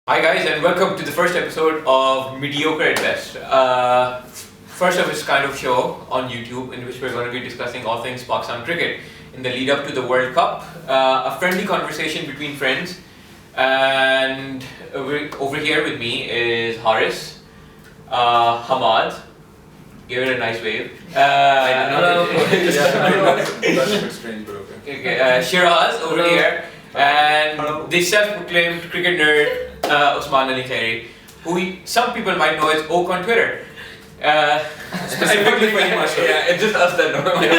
Hi guys, and welcome to the first episode of Mediocre at Best. First of its kind of show on YouTube in which we're going to be discussing all things Pakistan cricket in the lead up to the World Cup. A friendly conversation between friends. And over here with me is Haris, Hamad. Give it a nice wave. Hello. That's a bit strange, but okay. Shiraz over Hello. here. And Hello. the self-proclaimed cricket nerd Usman Ali Khairi, who some people might know as Oak on Twitter. Specifically Fahim Ashraf. Yeah, it's just us that know him.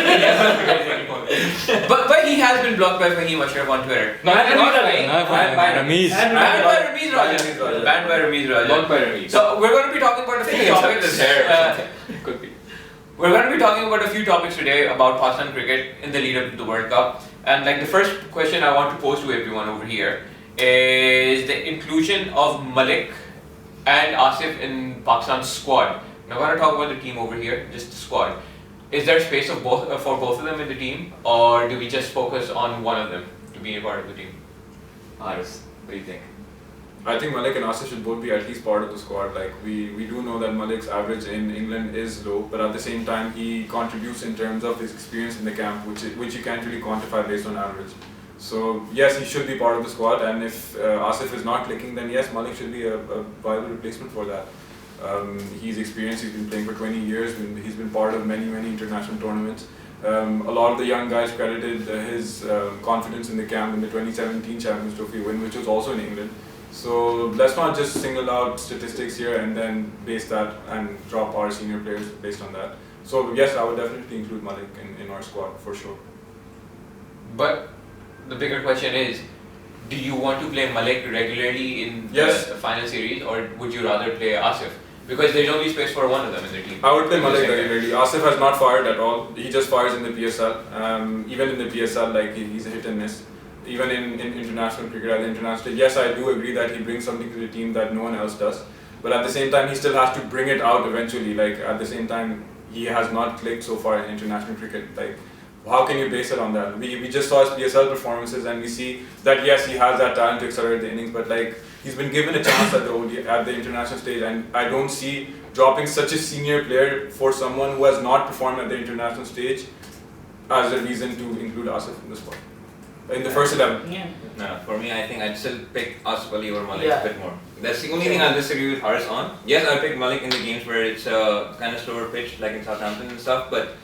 but he has been blocked by Fahim Ashraf on Twitter. Banned by Ramiz. Banned by Ramiz Raja. Banned by Ramiz Raja. Blocked by Ramiz. So we're going to be talking about a few topics. Could be. We're going to be talking about a few topics today about Pakistan cricket in the lead up to the World Cup. And like the first question I want to pose to everyone over here is the inclusion of Malik and Asif in Pakistan's squad. Now, I want to talk about the team over here, just the squad. Is there space for both of them in the team, or do we just focus on one of them to be a part of the team? Haris, what do you think? I think Malik and Asif should both be at least part of the squad. Like we do know that Malik's average in England is low, but at the same time he contributes in terms of his experience in the camp, which you can't really quantify based on average. So yes, he should be part of the squad, and if Asif is not clicking, then yes, Malik should be a viable replacement for that. He's experienced, he's been playing for 20 years, he's been part of many international tournaments. A lot of the young guys credited his confidence in the camp in the 2017 Champions Trophy win, which was also in England. So let's not just single out statistics here and then base that and drop our senior players based on that. So yes, I would definitely include Malik in our squad for sure. But the bigger question is, do you want to play Malik regularly in Yes. the final series, or would you rather play Asif? Because there's only space for one of them in the team. I would play Malik At the same time. regularly. Asif has not fired at all. He just fires in the PSL. Even in the PSL, like he's a hit and miss. Even in international cricket, at the international stage, yes, I do agree that he brings something to the team that no one else does. But at the same time, he still has to bring it out eventually. Like at the same time, he has not clicked so far in international cricket. Like, how can you base it on that? We just saw his PSL performances and we see that yes, he has that talent to accelerate the innings, but like he's been given a chance at the international stage, and I don't see dropping such a senior player for someone who has not performed at the international stage as a reason to include Asif in the squad. In the first 11. Yeah. No, for me, I think I'd still pick Asif Ali over Malik Yeah. a bit more. That's the only thing I'll disagree with Haris on. Yes, I'll pick Malik in the games where it's a kind of slower pitch, like in Southampton and stuff, but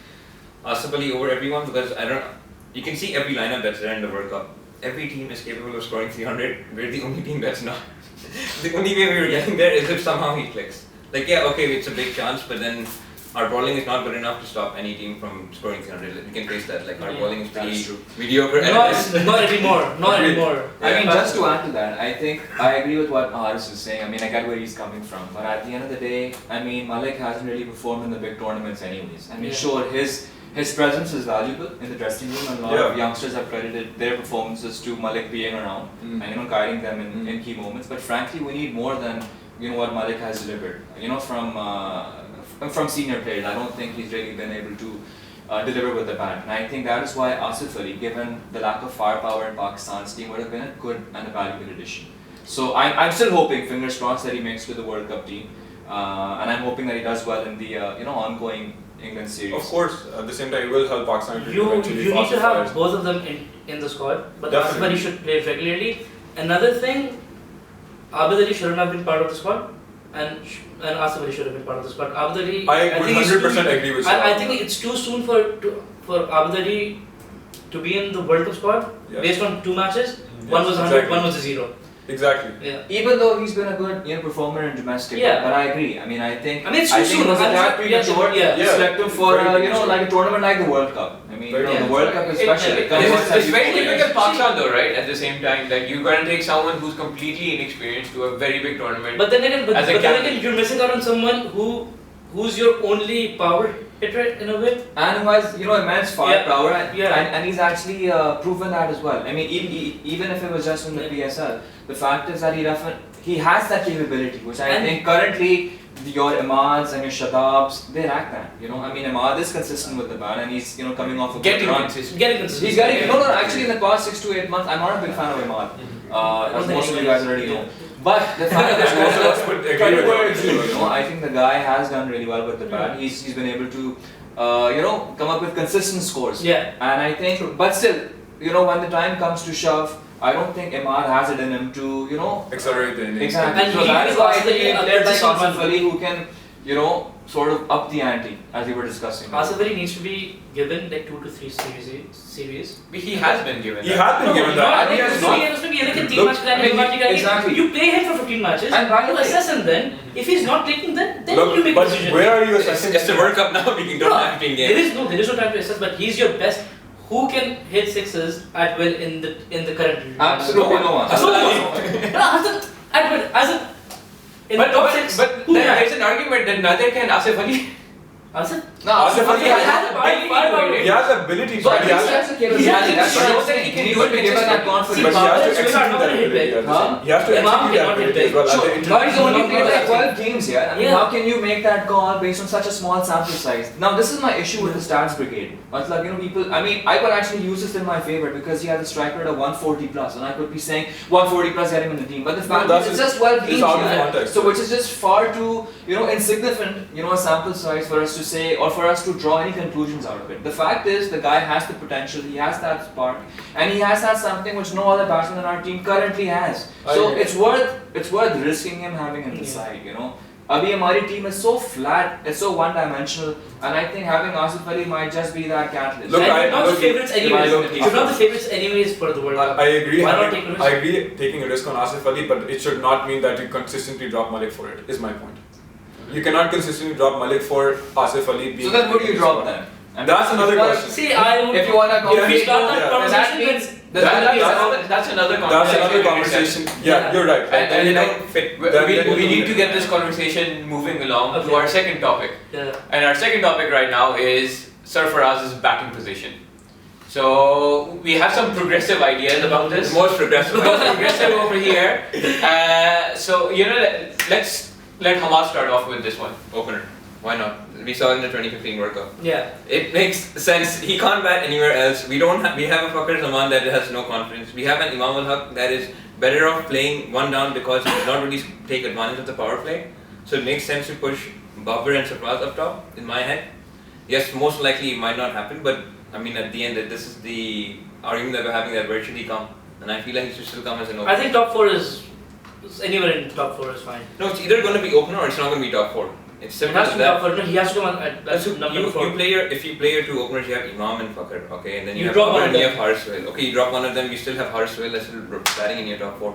Asif Ali over everyone, because you can see every lineup that's there in the World Cup. Every team is capable of scoring 300. We're the only team that's not. The only way we were getting there is if somehow he clicks. Like, yeah, okay, it's a big chance, but then our bowling is not good enough to stop any team from scoring 300. We can face that. Like, our bowling is pretty mediocre. Not anymore. Not anymore. Yeah. I mean, just to add to that, I think I agree with what Haris is saying. I mean, I get where he's coming from, but at the end of the day, I mean, Malik hasn't really performed in the big tournaments anyways. I mean, Yeah. sure, his presence is valuable in the dressing room, and a lot of youngsters have credited their performances to Malik being around and guiding them in key moments. But frankly, we need more than what Malik has delivered. From senior players, I don't think he's really been able to deliver with the bat. And I think that is why Asif Ali, given the lack of firepower in Pakistan's team, would have been a good and a valuable addition. So I'm still hoping, fingers crossed, that he makes to the World Cup team, and I'm hoping that he does well in the ongoing England series. Of course, at the same time, it will help Pakistan cricket You eventually. need to Asif have fires. both of them in the squad, but Definitely. Asif Ali should play regularly. Another thing, Abid Ali shouldn't have been part of the squad, and Asif Ali should have been part of the squad. Abid Ali, I would think it's 100% agree with you. I think it's too soon for Abid Ali to be in the World Cup squad based on 2 matches. One was 100, exactly. one was a 0. Exactly. Yeah. Even though he's been a good performer in domestic, Yeah. but I agree. I mean, I think it's too soon. it was a I'm tad sure- premature yeah. to select him for Very premature. like a tournament like the World Cup. I mean, Very the premature. World Cup is special. It comes once It's every very 4 years. typical Pakistan though, right? At the same time, that you're going to take someone who's completely inexperienced to a very big tournament. But then again, As a captain. you're missing out on someone who's your only power hitter in a way. And who has immense firepower, Yeah. and he's actually proven that as well. I mean, even if it was just in the PSL, the fact is that he has that capability, which I think currently your Imads and your Shadabs, they lack that. I mean, Imad is consistent with the bat, and he's coming off a good run. Getting consistent. He's getting actually in the past 6 to 8 months. I'm not a big fan of Imad, as most of you guys already know. But the fact is Most of us would agree with you. I think the guy has done really well with the bat. He's been able to, come up with consistent scores. Yeah. And I think, but still, when the time comes to shove, I don't think Aamir has it in him to, Accelerate the innings. Exactly. And So he that is is why I constantly think a players like consistent Asif Ali who can, sort of up the ante, as we were discussing. Asif Ali needs to be given like 2 to 3 series. He has been given He that. has been given that. I think it's not- Exactly. You pay him for 15 matches, And by the you way- assess him then. If he's not clicking, then Look, you make a but decision. where are you It's assessing? just a World Cup now. We don't have 15 There games. is no time to assess, but he's your best. Who can hit sixes at will in the current? Absolutely no one. At will, as a in the top six. But who can? there's an argument that neither can Asif Ali. Asif? No, Asif Ali has he has the ability, So but he has that's the capability. That's what I'm saying. He needs to be given that confidence. but he has to Power is execute not that gonna hit ability. big. at the same- He has to Imam execute that cannot hit ability as big. well. at So, the intermediate guys only level. played like 12 games here. I mean, Yeah. how can you make that call based on such a small sample size? Now, this is my issue with the stats brigade. Matlab, people, I mean, I could actually use this in my favor because he has a strike rate of 140 plus, and I could be saying 140 plus get him in the team. But the fact that's is, it's just 12 it's games out of here. context. So, which is just far too, insignificant, a sample size for us to say or for us to draw any conclusions out of it. The fact is, the guy has the potential, he has that spark, and he has that something which no other batsman in our team currently has. So I agree. it's worth risking him having him inside, Abhi Amari team is so flat, it's so one-dimensional, and I think having Asif Ali might just be that catalyst. Look, And I- you're not the look, favorites anyways. look, You're not the favorites anyways for the World Cup. I agree. Why not take a risk? I agree taking a risk on Asif Ali, but it should not mean that you consistently drop Malik for it. Is my point. You cannot consistently drop Malik for Asif Ali being. So then what do you drop then? I mean, That's another if you wanna- question. See, I would. If you want to If we start that Yeah. conversation, that means then there's gonna be That's another That's conversation. another conversation. Yeah, you're right. And they like, don't fit. we, Then- we, then we we'll need do to it. get this conversation moving along to Okay. our second topic. Yeah. And our second topic right now is Sarfaraz's batting position. So we have some progressive ideas about this. The most progressive. The most progressive over here. So let's let Hamas start off with this one. Opener. Why not? We saw it in the 2015 World Cup. Yeah. It makes sense. He can't bat anywhere else. We have a Fakhar Zaman that has no confidence. We have an Imam Al-Haq that is better off playing one down because he does not really take advantage of the power play. So it makes sense to push Babur and Sarfaraz up top, in my head. Yes, most likely it might not happen, but I mean at the end this is the argument that we're having, that where should he come? And I feel like he should still come as an opener. I think top 4 is anywhere in top 4 is fine. No, it's either going to be opener or it's not going to be top 4. It's It simple has as to be that. top 4. No, he has to come on at So number you 4. if you play your two openers, you have Imam and Fakhar, okay, and then you, You have drop Babur one of and you them. have Harswell. Okay, you drop one of them, you still have Harswell that's still batting in your top 4.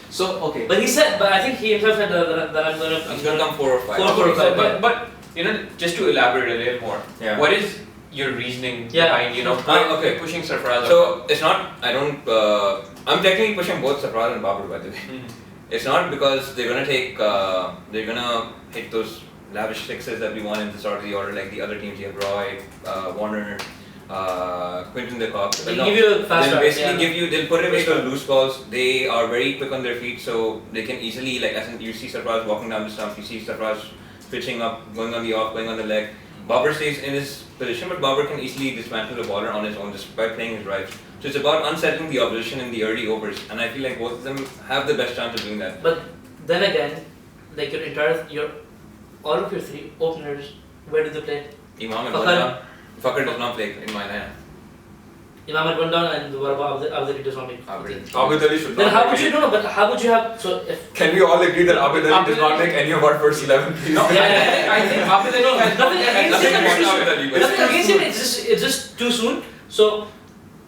So, okay. But I think he himself said that I'm going to. He's going to come 4 or 5. 4 or 5. But just to elaborate a little more, Yeah. what is your reasoning Yeah. behind Okay. pushing Sarfaraz up? So it's not. I'm technically pushing both Sarfaraz and Babur, by the way. It's not because they're gonna take. They're gonna hit those lavish sixes that we want in the start of the order, like the other teams. You have Roy, Warner, Quinton de Kock. They'll give you a fast They'll start, basically yeah. give you. They'll put away those loose balls. They are very quick on their feet, so they can easily, like, as in you see Sarfaraz walking down the stump, you see Sarfaraz pitching up, going on the off, going on the leg. Babur stays in his position, but Babur can easily dismantle the bowler on his own just by playing his drives. So it's about unsettling the opposition in the early overs, and I feel like both of them have the best chance of doing that. But then again, like all of your 3 openers, where do they play? Imam and Fakhar. Fakhar does not play in my lineup. Imam had gone down and the Abdul does not make. Abid. Abid Ali should Then not. how make would you it. know? But how would you have? So if Can we all agree that Abid Ali does not make any of our first 11? Please? No, Yeah, I think Abid Ali has nothing against him. against Abid Ali, but- Nothing against him. It's just too soon. So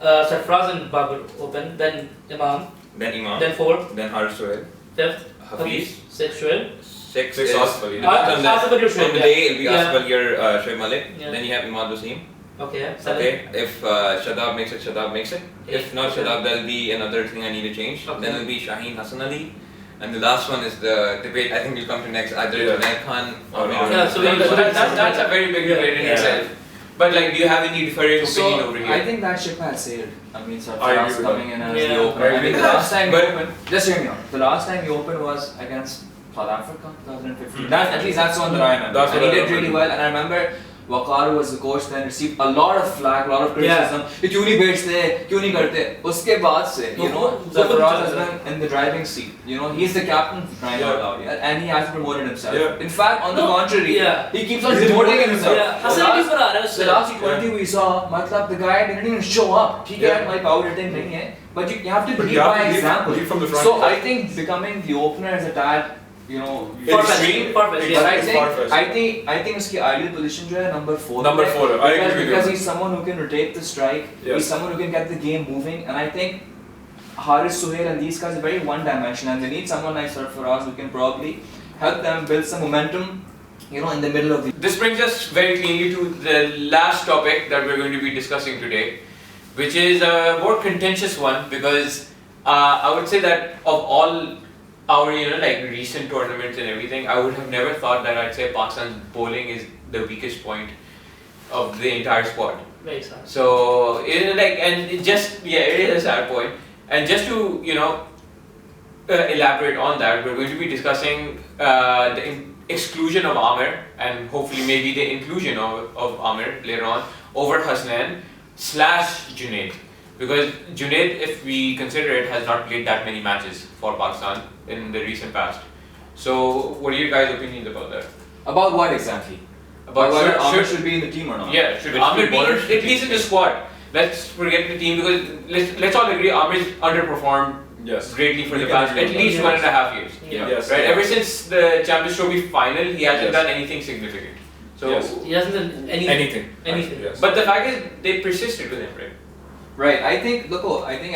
Sarfaraz and Babur open, then Imam, Then Imam, then 4, then Harswell, 5th, Hafiz, 6, Shoaib. 6 Six is Asif Ali. depends on Asif Ali or Shoaib, on the yeah. day it'll be Yeah. Asif Ali or Shoaib Malik. Yeah. Then you have Imad Wasim. Okay, 7. Okay, if Shadab makes it, Shadab makes it. If not Okay. Shadab, there'll be another thing I need to change. Okay. Then it'll be Shaheen Hassan Ali. And the last one is the debate I think will come to next, either Yeah. Junaid Khan or Yeah, Yeah, so that's a very big debate in Yeah. itself. But like, do you have any differing opinion So, over here? I think that ship has sailed. I mean, I agree Sarfaraz with coming in as Yeah. the opener. I I agree mean, the with last time he But- opened, just hear me out. The last time he opened was against South Africa, 2015. At least that's the one that I remember. That's And what he I did really remember. well. And I remember Waqar was the coach, then received a lot of flack, a lot of criticism. कि क्यों नहीं बेचते, क्यों नहीं करते? उसके बाद से, you know, Sarfaraz has been in the driving seat. You know, he's the captain right now, and he has promoted himself. In fact, on the contrary, he keeps on demoting himself. The last T20 we saw, मतलब the guy didn't even show up. ठीक है, my power rating नहीं है, but you have to lead by example. So I think becoming the opener is a tad, you know, far-fetched. But I think his ideal position is number 4. Number 4. I agree with you. Because he's someone who can rotate the strike. He's someone who can get the game moving, and I think Haris, Sohail, and these guys are very one-dimensional, and they need someone like Sarfaraz who can probably help them build some momentum, you know, in the middle of the. This brings us very cleanly to the last topic that we're going to be discussing today, which is a more contentious one because I would say that of all our, you know, like recent tournaments and everything, I would have never thought that I'd say Pakistan's bowling is the weakest point of the entire squad. Very sad. So, it is a sad point. And just to, you know, elaborate on that, we're going to be discussing the exclusion of Aamir and hopefully maybe the inclusion of Aamir later on over Hasnain / Junaid. Because Junaid, if we consider it, has not played that many matches for Pakistan in the recent past. So, what are your guys' opinions about that? About what exactly? About whether Aamir should be in the team or not? Yeah, should Aamir be at least in the squad? Let's forget the team because let's all agree Aamir's underperformed greatly for the past at least 1.5 years. Right? Ever since the Champions Trophy final, he hasn't done anything significant. So he hasn't done anything. But the fact is, they persisted with him, right? Right. I think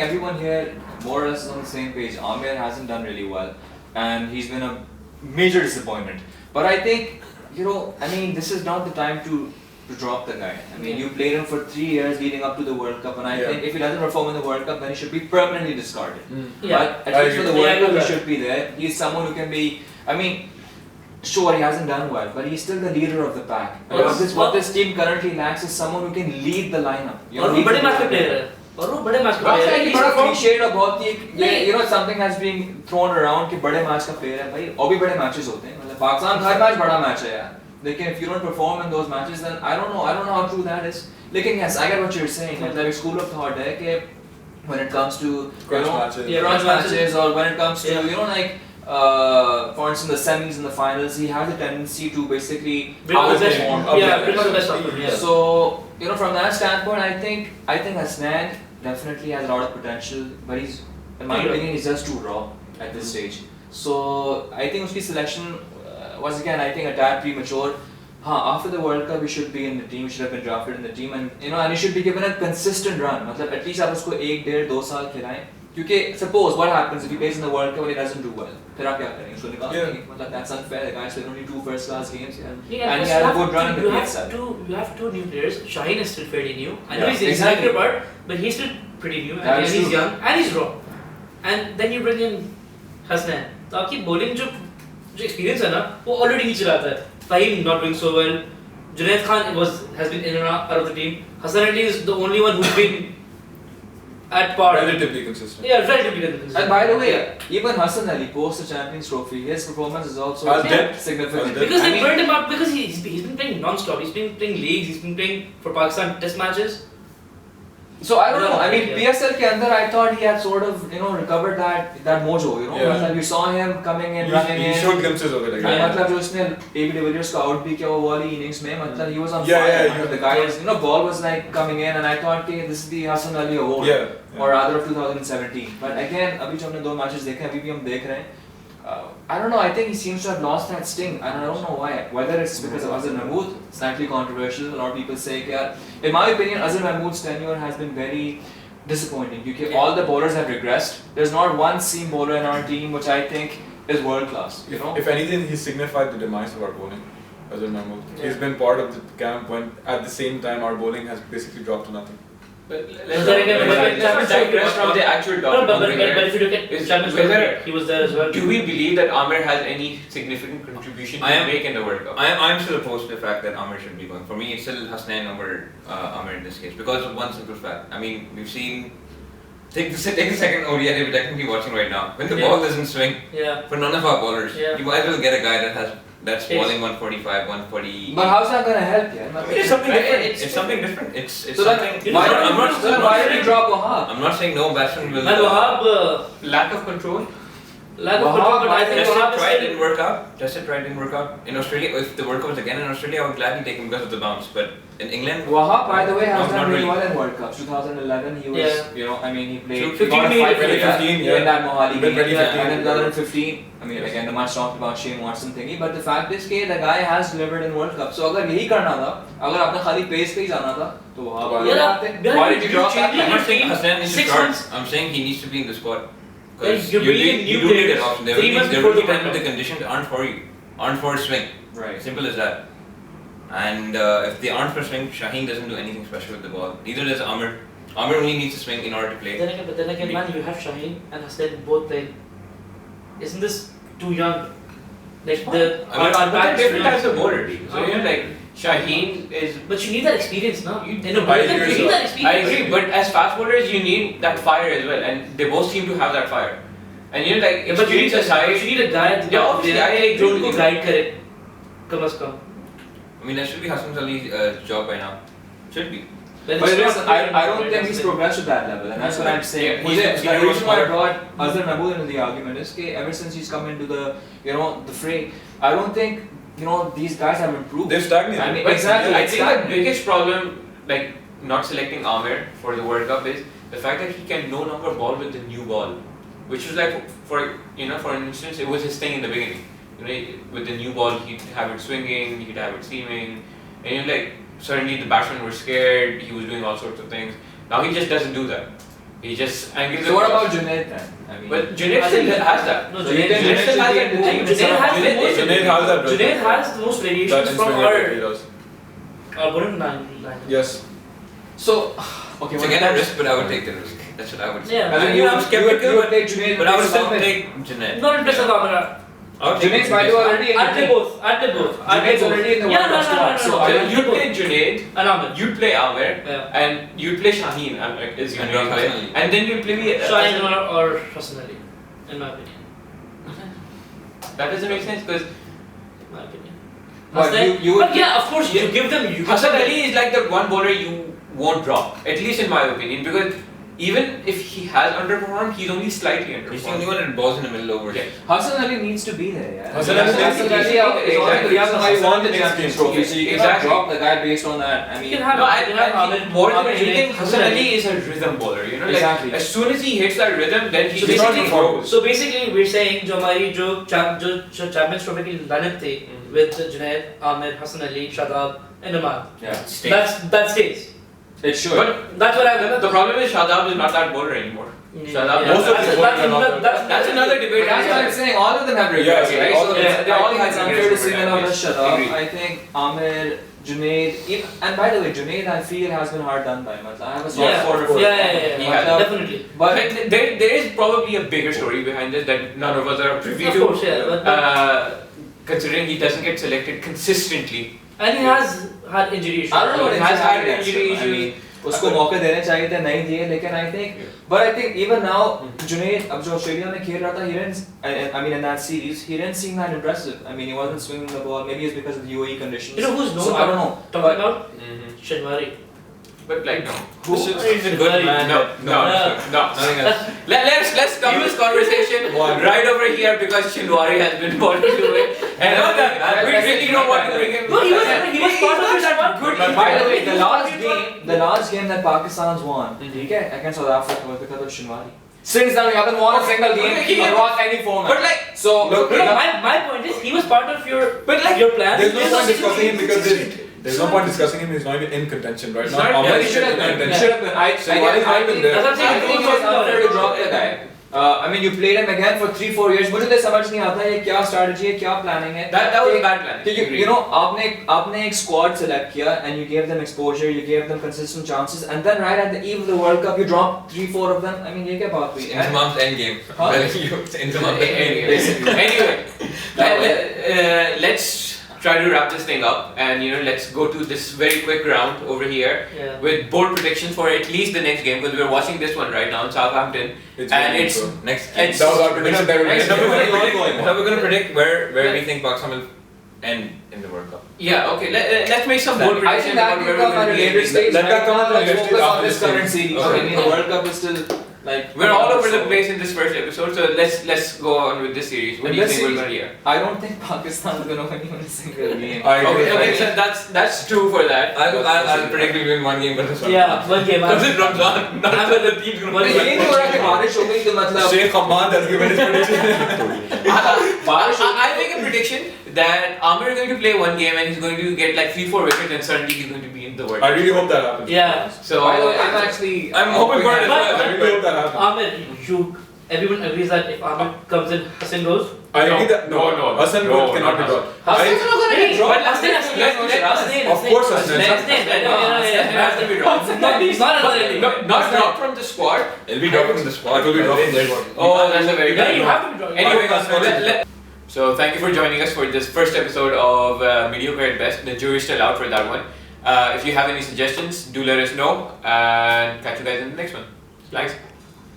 everyone here more or less is on the same page. Aamir hasn't done really well, and he's been a major disappointment. But I think, you know, I mean, this is not the time to drop the guy. I mean, you played him for 3 years leading up to the World Cup, and I think if he doesn't perform in the World Cup, then he should be permanently discarded. But at least for the World Cup, he should be there. He's someone who can be. I mean, sure, he hasn't done well, but he's still the leader of the pack. What this team currently lacks is someone who can lead the lineup. और वो बड़े match के player है. और वो बड़े match के player है. बड़ा क्लीशे और बहुत ही you know, something has been thrown around कि बड़े मैच का प्लेयर है भाई. और भी बड़े मैचेस होते हैं. मतलब पाकिस्तान हर मैच बड़ा मैच है यार. लेकिन if you don't perform in those matches, then I don't know how true that is. लेकिन yes, I get what you're saying. मतलब एक school of thought है कि when it comes to crunch matches or when it comes to you know like for instance the semis and the finals, he has a tendency to basically bring out the best of him. So you know, from that standpoint, I think Hasnain definitely has a lot of potential, but he's, in my opinion, he's just too raw at this stage. So I think his selection was again, I think, a tad premature. After the World Cup, he should be in the team. He should have been drafted in the team, and you know, and he should be given a consistent run. मतलब at least आप उसको 1, 1.5, 2 साल खिलाएं. क्योंकि suppose what happens if he plays in the World Cup and he doesn't do well, फिर आप क्या करेंगे? उसको निकाल देंगे. मतलब that's unfair. The guy played only 2 first-class games, and he had a good run in the PSL. You have 2 new players. Shaheen is still fairly new. I know he's the executive part, but he's still pretty new, and he's young, and he's raw. And then you bring in Hasnain. तो आपकी bowling जो experience है ना, वो already नीचे आता है. Fahim not doing so well. Junaid Khan has been in and out of the team. Hassan Ali is the only one who's been at par. Relatively consistent. Yeah, relatively consistent. And by the way, even Hassan Ali post the Champions Trophy, his performance is also significant. Because they burned him out because he's been playing non-stop. He's been playing leagues. He's been playing for Pakistan Test matches. So I don't know. I mean, PSL के अंदर I thought he had sort of recovered that mojo. You know, मतलब you saw him coming in, running in. He showed glimpses of it. मतलब जो उसने AB de Villiers को out भी किया वो वाली innings में, मतलब he was on fire. The guy is, ball was like coming in, and I thought कि this is the Hassan Ali award, or rather of 2017. But again, अभी जो हमने 2 matches देखे, अभी भी हम देख रहे हैं. I don't know, I think he seems to have lost that sting, and I don't know why. Whether it's because of Azhar Mahmood, slightly controversial, a lot of people say that. In my opinion, Azhar Mahmood's tenure has been very disappointing because all the bowlers have regressed. There's not one seam bowler in our team which I think is world class. You know? If anything, he signified the demise of our bowling, Azhar Mahmood. He's been part of the camp when at the same time our bowling has basically dropped to nothing. But let's digress from the actual topic. But if you look at Champions League, he was there as well. Do we believe that Aamir has any significant contribution to make in the World Cup? I'm still opposed to the fact that Aamir should be going. For me, it's still Hasnain over Aamir in this case because of one simple fact. I mean, we've seen. Take a second ODI that we're technically watching right now. When the ball doesn't swing, for none of our bowlers, you might as well get a guy that has that's bowling 145, 140. But how's that gonna help? Yeah, It's something different. It's something different. It's so something. why did you drop Wahab? I'm not saying no batsman will. And Wahab, Lack of control. lack of control, but I think Wahab Tested, tried, still. didn't work out. Tested, tried, didn't work out. In Australia, if the World Cup was again in Australia, I would gladly take him because of the bounce. But in England, Wahab, by the way, has No, done not really really. well in World Cups. 2011, he was, Yeah. you know, I mean, he played. 15 he got a maybe, fight for 2015, in yeah. that Mohali game. 2015, And then yeah. another in 15. I mean, Yes. again, the much talked about Shane Watson thingy. But the fact is that the guy has delivered in World Cup. So अगर यही करना था, अगर आपने खाली pace पे ही जाना था, तो Wahab Yeah, why did you drop that? I'm not saying Hassan needs to 6 start. months. I'm saying he needs to be in the squad. Well, Because you're bringing in you new do need players an option. There 3 will be, months there before will be the times when World the conditions aren't for you, aren't for swing. Right. Simple as that. And if they aren't for swing, Shaheen doesn't do anything special with the ball. Neither does Aamir. Aamir only needs to swing in order to play. But then again, man, you have Shaheen and Hassan both playing. Isn't this too young? Like the I mean, But back different is types of bowler teams. So you know, like Shaheen is. But you need that experience now. You- In a I World Cup, agree you so. need that I experience. agree, but as fast bowlers, you need that fire as well, and they both seem to have that fire. And you know, like Yeah, but you need experience aside, you need a guy. Yeah, obviously, I agree जो with उनको you. guide करे, कम से कम. I mean, that should be Hassan Ali's job by now. Should be. But But it's it is, not- I don't think he's progressed to that level, and that's what I'm saying. Yeah, मुझे he's the reason why I smart. brought Azhar Nabul into the argument is that ever since he's come into the, you know, the fray, I don't think, you know, these guys have improved. They've stagnated. I mean, but exactly. I it's think the that- biggest problem, like not selecting Aamir for the World Cup, is the fact that he can no longer ball with the new ball, which was like for for instance, it was his thing in the beginning. You know, with the new ball, he'd have it swinging, he'd have it seaming, and you know, like suddenly the batsmen were scared. He was doing all sorts of things. Now he just doesn't do that. He just angles. So what across. about Junaid then? I mean, But Junaid still has that. No, So you think Junaid still has that. Junaid Junaid has the most. Junaid has that. Junaid has the most That variations from inspired he does. our bowling line. Yes. so okay. It's when again it a comes- risk, but I would take the risk. That's what I would say. Yeah. I mean, I'm you would skeptical, take Junaid, but I would still Ahmed. take Junaid. Not in place of Aamir. I would take Junaid's by the way already in I'd the play team. both. I'd play both. I'd play Junaid's both. already in the Yeah, World Cup squad, so So I you play Junaid, And Aamir. you play Aamir, Yeah. and you play Shaheen, is your And name, Hassan right? Ali. And then you play Shaheen or Hassan Ali, in my opinion. That doesn't make sense because In my opinion. But Hassan- you would- but yeah, of course, you give them. You Hassan Ali is like the one bowler you won't drop, at least in my opinion, because even if he has underperformed, he's only slightly He's the only underperformed. one that balls in the middle overs. Yeah. Hassan Ali needs to be there. Yeah. Hassan Ali needs to be is there. one of the reasons why he won the Champions Trophy. So you cannot Exactly. drop the guy based on that. I You mean, can have. No, you can have Aamir. more than Aamir, anything, Junaid, Hassan Ali is a rhythm bowler. You know, Exactly. like as soon as he hits that rhythm, then he So just basically- goes. So basically, we're saying जो हमारी जो Champions Trophy की lineup थी with Junaid, Aamir, Hassan Ali, Shadab, and Imran. yeah, That stays. it should. But That's what I the problem is Shadab is not that bowler anymore. Shadab, Yeah, most of that's- these that's bowlers are not another- That's another debate. But that's what I'm saying. All of them have regrets, Yeah, right? all So of them. it's- They I all think have it's unfair regrets to single over out that, just yes. Shadab. Agreed. I think Aamir, Junaid, and by the way, Junaid I feel has been hard done by. I have a soft Yeah, spot for yeah, him. He has. definitely. But there is probably a bigger story behind this that none of us are privy Of to. course, yeah. Considering he doesn't get selected consistently. And he has had injury issues. I don't know what He has exactly had that's injury it. I mean, issues. उसको मौके देने चाहिए थे नहीं दिए लेकिन I think but I think even now Junaid अब जो ऑस्ट्रेलिया में खेल रहा था he didn't I mean in that series he didn't seem that impressive. I mean he wasn't swinging the ball, maybe it's because of the UAE conditions. You know who's known? So I don't know. Talking about Mm-hmm. Shinwari. But like no. Who? He's a good man. No, Nothing else. Let's stop this conversation right over here because Shinwari has been brought into it. And we really don't want to bring him. No, he was part of your squad. Good. But by the way, the last game that Pakistan's won, okay, against South Africa was because of Shinwari. Since then, we haven't won a single game across any format. But like, So Look, No, my point is, he was part of your plan. There's no point discussing him because there's no point discussing him. He's not even in contention right It's now. not- Ahmed yeah, is he should have in been. contention. Should have been. So why is he even there? That's what I'm saying. I think it was unfair to drop the guy. I mean, you played him again for 3-4 years. मुझे तो समझ नहीं आता ये क्या strategy है, क्या planning है. that was bad planning. You know, आपने एक squad select किया and you gave them exposure, you gave them consistent chances, and then right at the eve of the World Cup, you dropped 3-4 of them. I mean, ये क्या बात हुई? Inzamam's end game. Huh? Inzamam's end game. Anyway, let's try to wrap this thing up, and let's go to this very quick round over here Yeah. with bold predictions for at least the next game because we're watching this one right now in Southampton, and it's Next It's- That was our prediction. Now we're Next going game. to predict where we think Pakistan will end in the World Cup. Yeah, okay. Let's make some bold I think predictions that about will where come we're at a going to later be. stage. Let that Right come now, at a later let's stage focus on after this this current series. series. Okay. I mean, the World Cup is still like. We're all over the place in this first episode, so let's go on with this series. What do you This think we're series- going to hear? I don't think Pakistan is going to win even a single game. I agree. Okay, so that's true for that. I'll predict we'll win one game, but this one. Yeah, one game. Because it's Ramzan, not that the team's going One to game. ये नहीं हो रहा कि बारिश हो गई तो मतलब Sheikh Hamad has given his prediction. I make a prediction that Aamir is going to play one game and he's going to get like 3-4 wickets and suddenly he's going to be in the World I Cup. really hope that happens. Yeah. So by the way, I'm hoping for it as well. I really hope that happens. Aamir, everyone agrees that if Aamir comes in, Hassan goes. I agree that No, Hassan no, cannot be no. dropped. Hassan's not going to get dropped. But Hassan, Of course Hassan. has to be dropped. He's not another name. Not dropped from the squad. It'll be dropped from the squad. It will be dropped from the There's- squad. Oh, that's a very Yeah, good you one. have to be dropped. Anyway, so thank you for joining us for this first episode of Mediocre at Best. The jury's still out for that one. If you have any suggestions, do let us know and catch you guys in the next one. Thanks.